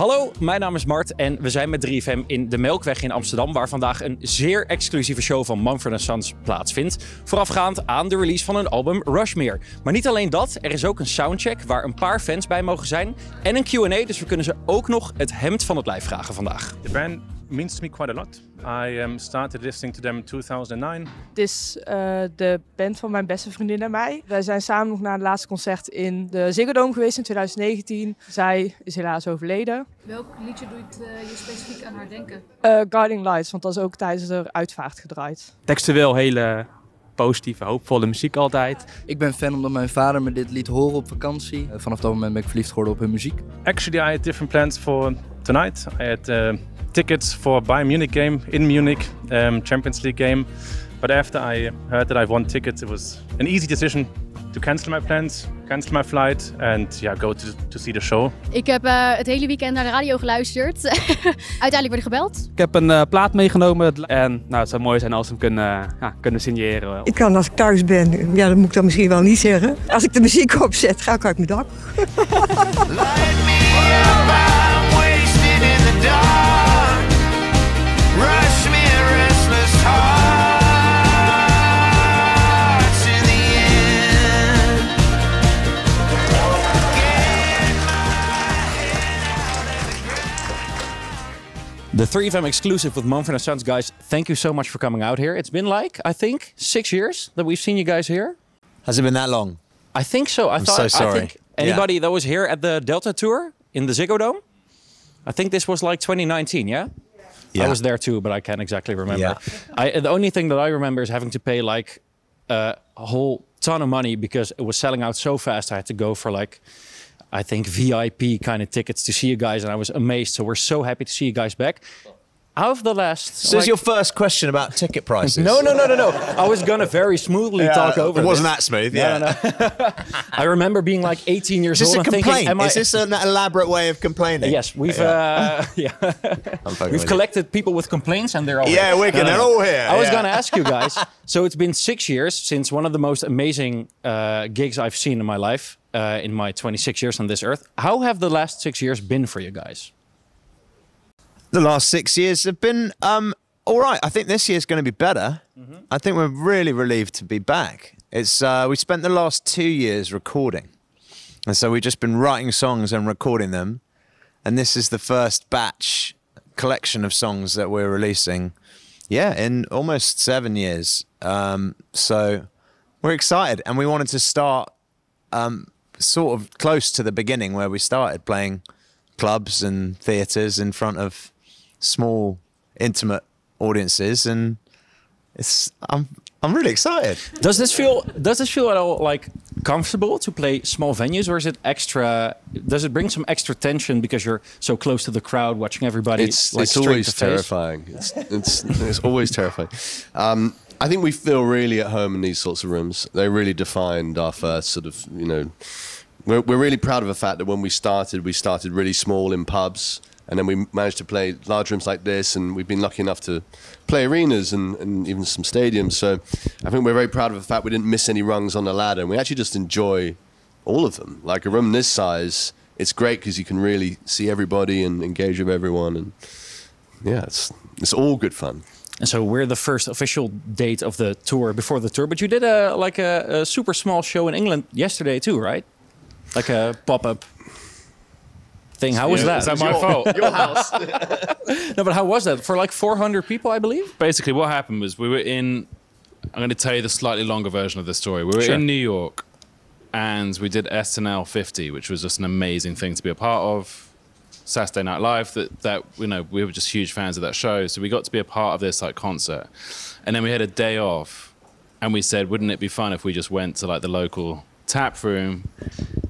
Hallo, mijn naam is Mart en we zijn met 3FM in de Melkweg in Amsterdam, waar vandaag een zeer exclusieve show van Mumford Sons plaatsvindt, voorafgaand aan de release van hun album Rushmere. Maar niet alleen dat, er is ook een soundcheck waar een paar fans bij mogen zijn en een Q&A, dus we kunnen ze ook nog het hemd van het lijf vragen vandaag. The band means to me quite a lot. I started listening to them in 2009. Het is de band van mijn beste vriendin en mij. Wij zijn samen nog naar het laatste concert in de Ziggo Dome geweest in 2019. Zij is helaas overleden. Welk liedje doet je specifiek aan haar denken? Guiding Lights, want dat is ook tijdens de uitvaart gedraaid. Textueel hele positieve, hoopvolle muziek altijd. Ik ben fan omdat mijn vader me dit liet horen op vakantie. Vanaf dat moment ben ik verliefd geworden op hun muziek. Actually, I had different plans for tonight. I had tickets for Bayern Munich game in Munich, Champions League game. But after I heard that I won tickets, it was an easy decision to cancel my plans, cancel my flight and go to see the show. Ik heb het hele weekend naar de radio geluisterd. Uiteindelijk werd ik gebeld. Ik heb een plaat meegenomen en het zou mooi zijn als we hem kunnen signeren. Ik kan als ik thuis ben, dat moet ik dan misschien wel niet zeggen. Als ik de muziek opzet, ga ik uit mijn dak. Rushmere, restless hearts to the end. The 3FM exclusive with Mumford Sons, guys. Thank you so much for coming out here. It's been like, I think, 6 years that we've seen you guys here. Has it been that long? I think so. I'm so sorry. I think anybody that was here at the Delta tour in the Ziggo Dome, I think this was like 2019, yeah? Yeah. I was there too, but I can't exactly remember. Yeah. The only thing that I remember is having to pay like a whole ton of money because it was selling out so fast. I had to go for like, I think VIP kind of tickets to see you guys, and I was amazed. So we're so happy to see you guys back. Out of the last... So is your first question about ticket prices? No. I was going to very smoothly talk over it. It wasn't this. that smooth, No. I remember being like 18 years old and thinking... Is this an elaborate way of complaining? Yes, we've we've collected people with complaints and they're all here. Wigan, they're all here. I was going to ask you guys. So it's been 6 years since one of the most amazing gigs I've seen in my life, in my 26 years on this earth. How have the last 6 years been for you guys? The last 6 years have been all right. I think this year's going to be better. I think we're really relieved to be back. It's we spent the last 2 years recording, and so we've just been writing songs and recording them, and this is the first batch collection of songs that we're releasing. In almost 7 years. So we're excited, and we wanted to start sort of close to the beginning where we started playing clubs and theatres in front of small, intimate audiences, and I'm really excited. Does this feel at all like comfortable to play small venues, or is it extra? Does it bring some extra tension because you're so close to the crowd, watching everybody? It's always terrifying. It's always terrifying. I think we feel really at home in these sorts of rooms. They really defined our first sort of, We're really proud of the fact that when we started really small in pubs, and then we managed to play large rooms like this, and we've been lucky enough to play arenas and even some stadiums. So I think we're very proud of the fact we didn't miss any rungs on the ladder, and we actually just enjoy all of them. Like a room this size, it's great because you can really see everybody and engage with everyone, and it's all good fun. And so we're the first official date of the tour before the tour, but you did a super small show in England yesterday too, right? Like a pop-up thing. How was that? Is that my fault? Your house. No, but how was that? For like 400 people, I believe? Basically, what happened was we were in... I'm going to tell you the slightly longer version of the story. We were in New York, and we did SNL 50, which was just an amazing thing to be a part of. Saturday Night Live, we were just huge fans of that show, so we got to be a part of this concert. And then we had a day off, and we said, wouldn't it be fun if we just went to the local tap room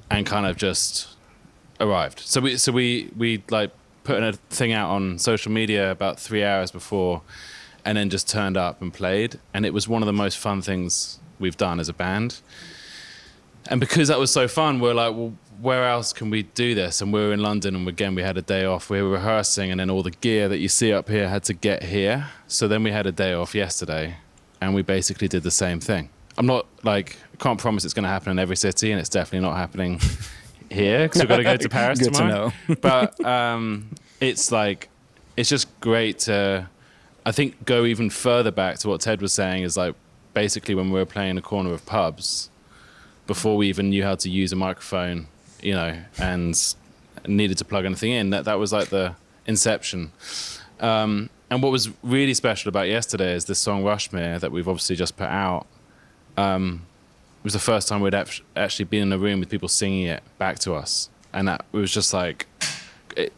and kind of just arrived. So we put a thing out on social media about 3 hours before, and then just turned up and played. And it was one of the most fun things we've done as a band. And because that was so fun, we're like, well, where else can we do this? And we were in London, and again, we had a day off. We were rehearsing, and then all the gear that you see up here had to get here. So then we had a day off yesterday, and we basically did the same thing. I'm not I can't promise it's going to happen in every city, and it's definitely not happening here because we've got to go to Paris Good tomorrow. to know. But it's like, it's just great to, I think, go even further back to what Ted was saying is like, basically when we were playing a corner of pubs, before we even knew how to use a microphone, you know, and needed to plug anything in, that was like the inception. And what was really special about yesterday is this song Rushmere that we've obviously just put out. It was the first time we'd actually been in a room with people singing it back to us. And that it was just like,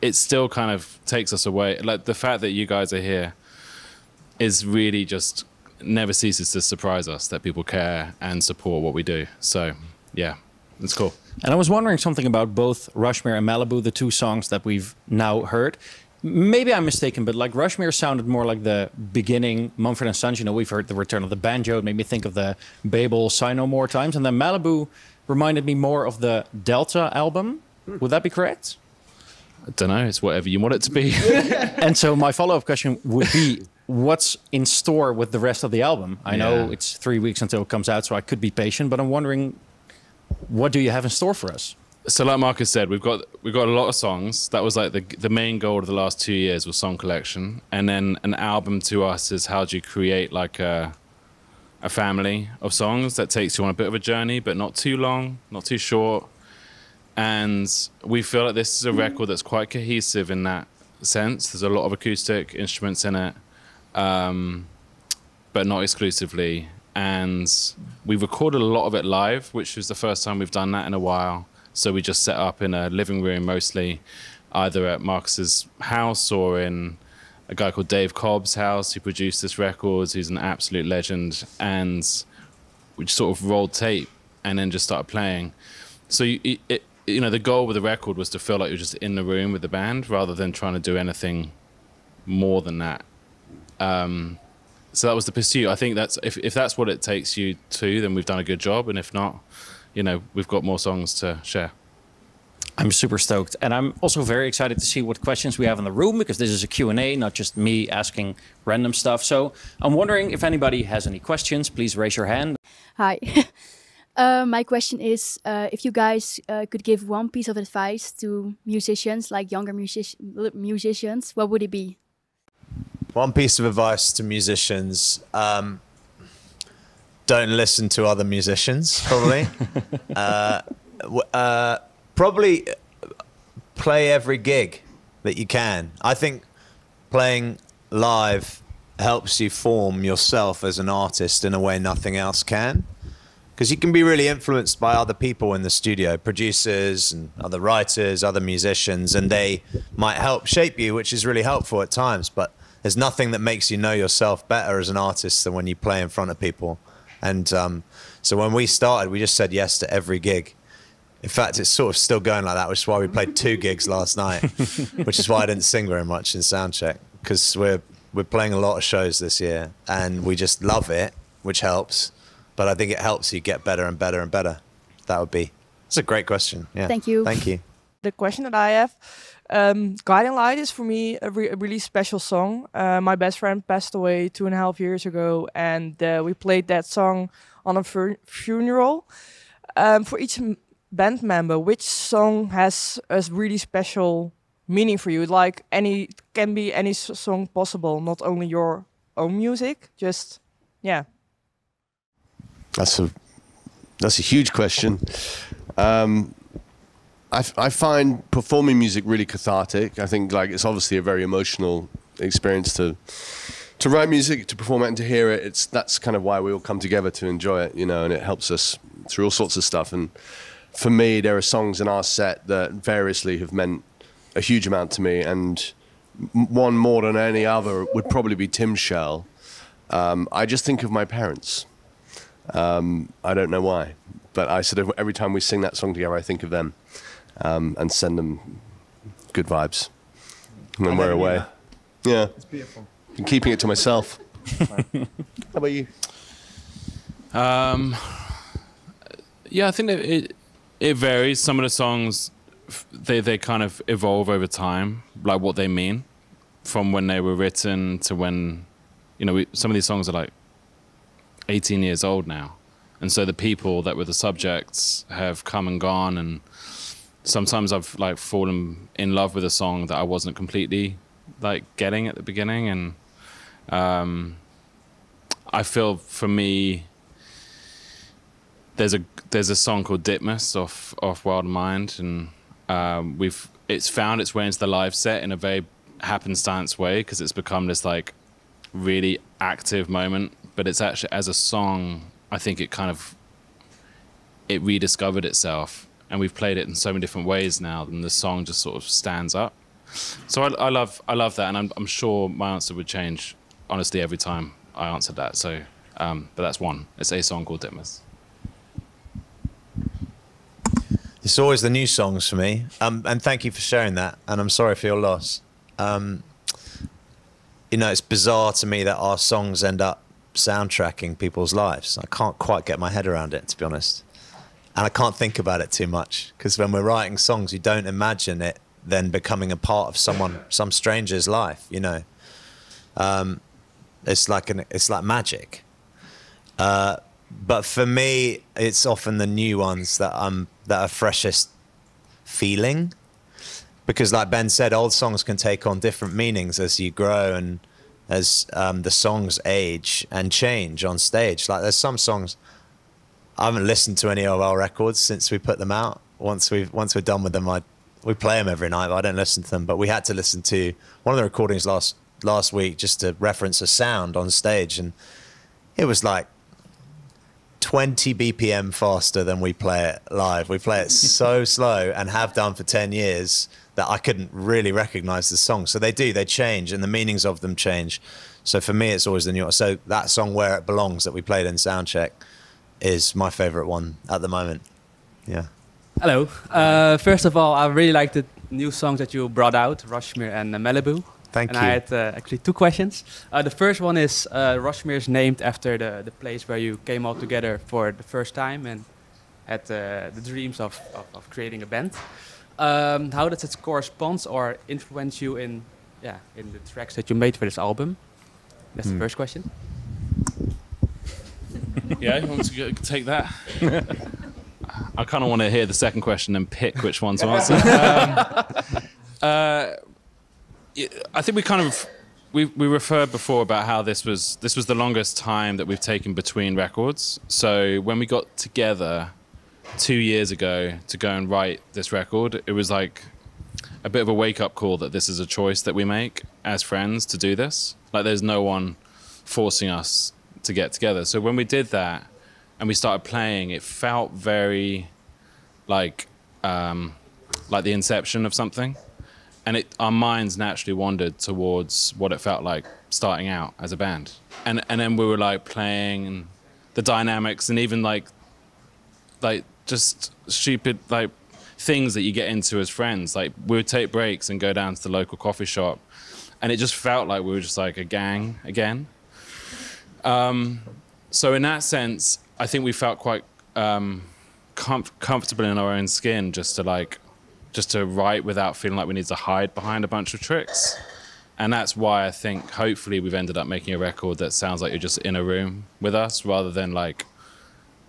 it still kind of takes us away. Like the fact that you guys are here is really just never ceases to surprise us that people care and support what we do. So yeah, it's cool. And I was wondering something about both Rushmere and Malibu, the two songs that we've now heard. Maybe I'm mistaken, but like Rushmere sounded more like the beginning Mumford Sons. You know, we've heard the return of the banjo. It made me think of the Babel, Sigh No More times. And then Malibu reminded me more of the Delta album. Would that be correct? I don't know. It's whatever you want it to be. And so my follow-up question would be, what's in store with the rest of the album? I know it's 3 weeks until it comes out, so I could be patient, but I'm wondering, what do you have in store for us? So like Marcus said, we've got a lot of songs. That was like the main goal of the last 2 years was song collection. And then an album to us is how do you create like a family of songs that takes you on a bit of a journey, but not too long, not too short. And we feel like this is a record that's quite cohesive in that sense. There's a lot of acoustic instruments in it, but not exclusively. And we recorded a lot of it live, which is the first time we've done that in a while. So we just set up in a living room mostly, either at Marcus's house or in a guy called Dave Cobb's house who produced this record. He's an absolute legend. And we just sort of rolled tape and then just started playing. So you know, the goal with the record was to feel like you're just in the room with the band rather than trying to do anything more than that. So that was the pursuit. I think that's if that's what it takes you to, then we've done a good job. And if not, you know, we've got more songs to share. I'm super stoked. And I'm also very excited to see what questions we have in the room, because this is a Q&A, not just me asking random stuff. So I'm wondering if anybody has any questions, please raise your hand. Hi. My question is, if you guys could give one piece of advice to musicians, like younger musicians, what would it be? One piece of advice to musicians, don't listen to other musicians, probably. Probably play every gig that you can. I think playing live helps you form yourself as an artist in a way nothing else can. Because you can be really influenced by other people in the studio, producers and other writers, other musicians, and they might help shape you, which is really helpful at times. But there's nothing that makes you know yourself better as an artist than when you play in front of people. And so when we started, we just said yes to every gig. In fact, it's sort of still going like that, which is why we played 2 gigs last night, which is why I didn't sing very much in soundcheck, because we're playing a lot of shows this year and we just love it, which helps. But I think it helps you get better and better and better. That would be. It's a great question. Yeah. Thank you. Thank you. The question that I have, Guiding Light is for me a really special song. My best friend passed away 2.5 years ago, and we played that song on a funeral. For each band member, which song has a really special meaning for you? Like can be any song possible, not only your own music, just, yeah. That's a huge question. I find performing music really cathartic. I think like it's obviously a very emotional experience to write music, to perform it, and to hear it. That's kind of why we all come together to enjoy it, you know, and it helps us through all sorts of stuff. And for me, there are songs in our set that variously have meant a huge amount to me, and one more than any other would probably be Tim's Shell. I just think of my parents. I don't know why, but I sort of, every time we sing that song together, I think of them and send them good vibes. And then we're away. Yeah. It's beautiful. I'm keeping it to myself. How about you? Yeah, I think it varies. Some of the songs, they kind of evolve over time, like what they mean, from when they were written to when, you know, some of these songs are like 18 years old now. And so the people that were the subjects have come and gone, and sometimes I've like fallen in love with a song that I wasn't completely like getting at the beginning, and I feel for me there's a song called Ditmas off Wild Mind, and it's found its way into the live set in a very happenstance way, because it's become this like really active moment, but it's actually, as a song, I think it rediscovered itself, and we've played it in so many different ways now, and the song just sort of stands up. So I love that, and I'm sure my answer would change honestly every time I answered that. So but that's one. It's a song called Ditmas. It's always the new songs for me, and thank you for sharing that, and I'm sorry for your loss. You know, it's bizarre to me that our songs end up soundtracking people's lives. I can't quite get my head around it, to be honest. And I can't think about it too much, because when we're writing songs, you don't imagine it then becoming a part of some stranger's life, you know. It's like magic. But for me, it's often the new ones that are freshest feeling. Because like Ben said, old songs can take on different meanings as you grow and as the songs age and change on stage. Like there's some songs, I haven't listened to any of our records since we put them out. Once we're done with them, we play them every night, but I don't listen to them. But we had to listen to one of the recordings last week just to reference a sound on stage, and it was like 20 BPM faster than we play it live. We play it so slow and have done for 10 years that I couldn't really recognize the song. So they change, and the meanings of them change. So for me, it's always the new. So that song Where It Belongs that we played in soundcheck is my favorite one at the moment. Yeah. Hello. First of all, I really like the new songs that you brought out, Rushmere and Malibu. Thank you. And I had actually two questions. The first one is Rushmere is named after the place where you came all together for the first time and had the dreams of creating a band. How does it correspond or influence you in the tracks that you made for this album? That's the first question. Yeah, you want to take that? I kind of want to hear the second question and pick which one to answer. I think we referred before about how this was the longest time that we've taken between records. So when we got together 2 years ago to go and write this record, it was like a bit of a wake-up call that this is a choice that we make as friends to do this. Like there's no one forcing us to get together. So when we did that and we started playing, it felt very like the inception of something. And our minds naturally wandered towards what it felt like starting out as a band. And then we were like playing, and the dynamics, and even like just stupid like things that you get into as friends. Like we would take breaks and go down to the local coffee shop, and it just felt like we were just like a gang again. So in that sense, I think we felt quite comfortable in our own skin just to write without feeling like we need to hide behind a bunch of tricks. And that's why I think hopefully we've ended up making a record that sounds like you're just in a room with us, rather than like,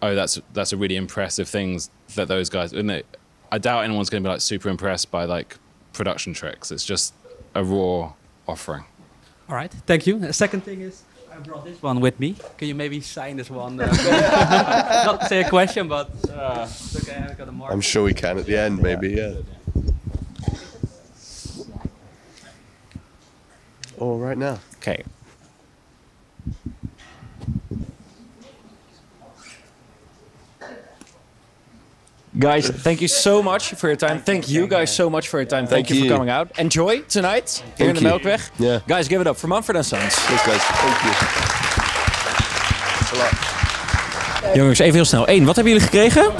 oh, that's a really impressive things that those guys, isn't it? I doubt anyone's going to be like super impressed by like production tricks. It's just a raw offering. All right, thank you. The second thing is, I brought this one with me. Can you maybe sign this one? Not to say a question, but it's okay. I've got a mark. I'm sure we can at the end, maybe. Yeah. All right now. Okay. Guys, thank you so much for your time. Thank you guys so much for your time. Thank you for coming out. Enjoy tonight here in the Melkweg. Yeah. Guys, give it up for Mumford Sons. Thanks, guys. Thank you. Jongens, even heel snel. 1, wat hebben jullie gekregen?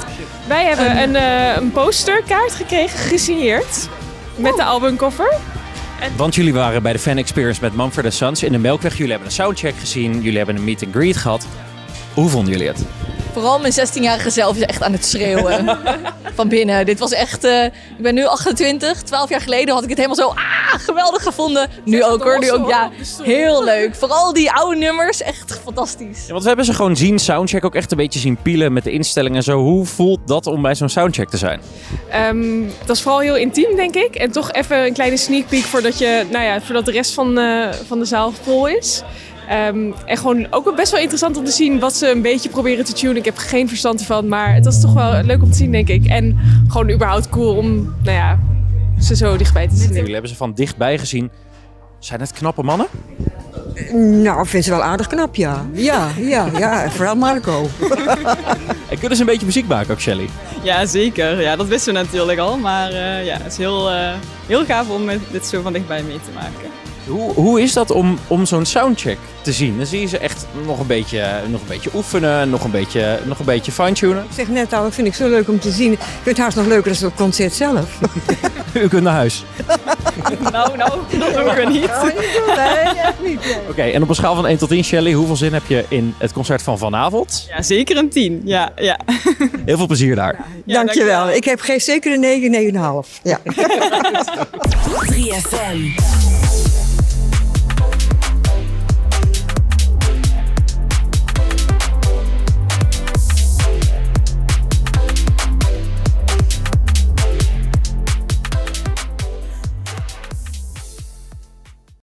Wij hebben een posterkaart gekregen, gesigneerd. Met de albumcover. Want jullie waren bij de fan experience met Mumford Sons in de Melkweg. Jullie hebben een soundcheck gezien. Jullie hebben een meet and greet gehad. Hoe vonden jullie het? Ik Vooral mijn 16-jarige zelf is echt aan het schreeuwen van binnen. Dit was echt, ik ben nu 28, 12 jaar geleden had ik het helemaal zo geweldig gevonden. Nu ook hoor, nu ook. Ja, heel leuk. Vooral die oude nummers, echt fantastisch. Ja, want we hebben ze gewoon zien, soundcheck ook echt een beetje zien pielen met de instellingen en zo. Hoe voelt dat om bij zo'n soundcheck te zijn? Dat is vooral heel intiem, denk ik. En toch even een kleine sneak peek voordat de rest van de zaal vol is. En gewoon ook best wel interessant om te zien wat ze een beetje proberen te tunen. Ik heb geen verstand ervan, maar het was toch wel leuk om te zien, denk ik. En gewoon überhaupt cool om, ze zo dichtbij te zien. Jullie hebben ze van dichtbij gezien. Zijn het knappe mannen? Nou, ik vind ze wel aardig knap, ja. Ja, vooral Marco. En kunnen ze een beetje muziek maken ook, Shelly? Ja, zeker. Ja, dat wisten we natuurlijk al. Maar het is heel gaaf om dit zo van dichtbij mee te maken. Hoe is dat om zo'n soundcheck te zien? Dan zie je ze echt nog een beetje oefenen, nog een beetje fine-tunen. Ik zeg net al, dat vind ik zo leuk om te zien. Ik vind het haast nog leuker dan het concert zelf. U kunt naar huis. Nou, dat doen we niet. Nee, echt niet. Oké, en op een schaal van 1 tot 10, Shelly, hoeveel zin heb je in het concert van vanavond? Ja, zeker een 10. Ja. Heel veel plezier daar. Dankjewel. Ik heb zeker een 9, 9,5. Ja. 3FM.